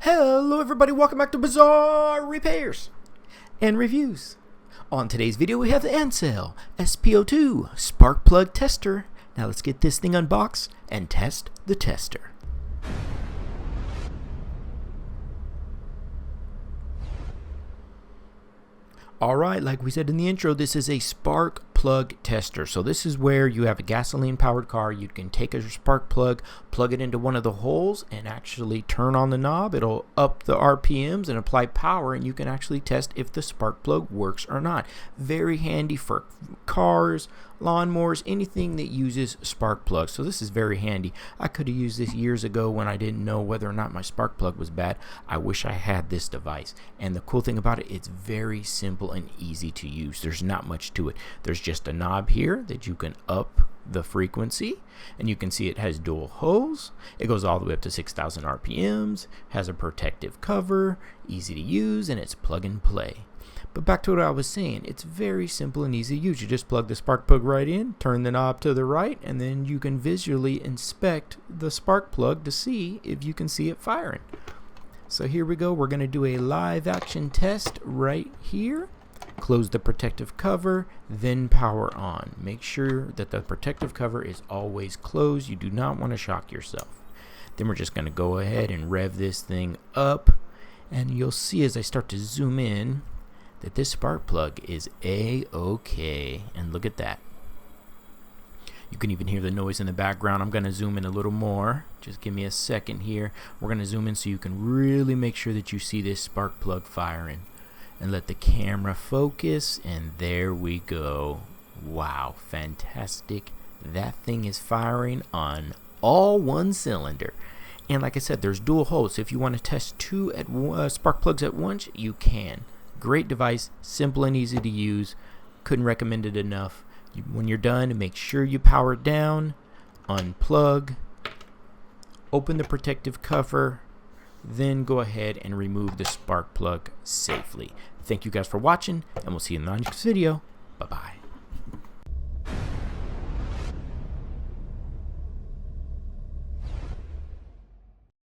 Hello everybody, welcome back to Bazzar Repairs and Reviews. On today's video we have the ANCEL SP02 spark plug tester. Now let's get this thing unboxed and test the tester. Alright, like we said in the intro, this is a spark plug tester. So this is where you have a gasoline powered car. You can take a spark plug, plug it into one of the holes and actually turn on the knob. It'll up the RPMs and apply power, and you can actually test if the spark plug works or not. Very handy for cars, lawnmowers, anything that uses spark plugs. So this is very handy. I could have used this years ago when I didn't know whether or not my spark plug was bad. I wish I had this device. And the cool thing about it, it's very simple and easy to use. There's not much to it. There's just a knob here that you can up the frequency, and you can see it has dual hose. It goes all the way up to 6,000 RPMs, has a protective cover, easy to use, and it's plug and play. But back to what I was saying, it's very simple and easy to use. You just plug the spark plug right in, turn the knob to the right, and then you can visually inspect the spark plug to see if you can see it firing. So here we go. We're going to do a live action test right here. Close the protective cover, then power on. Make sure that the protective cover is always closed. You do not want to shock yourself. Then we're just going to go ahead and rev this thing up, and you'll see as I start to zoom in that this spark plug is A-OK. And look at that. You can even hear the noise in the background. I'm going to zoom in a little more. Just give me a second here. We're going to zoom in so you can really make sure that you see this spark plug firing. And let the camera focus, and there we go. Wow, fantastic. That thing is firing on all one cylinder. And like I said, there's dual holes. So if you want to test two spark plugs at once, you can. Great device, simple and easy to use. Couldn't recommend it enough. When you're done, make sure you power it down, unplug, open the protective cover, then go ahead and remove the spark plug safely. Thank you guys for watching, and we'll see you in the next video.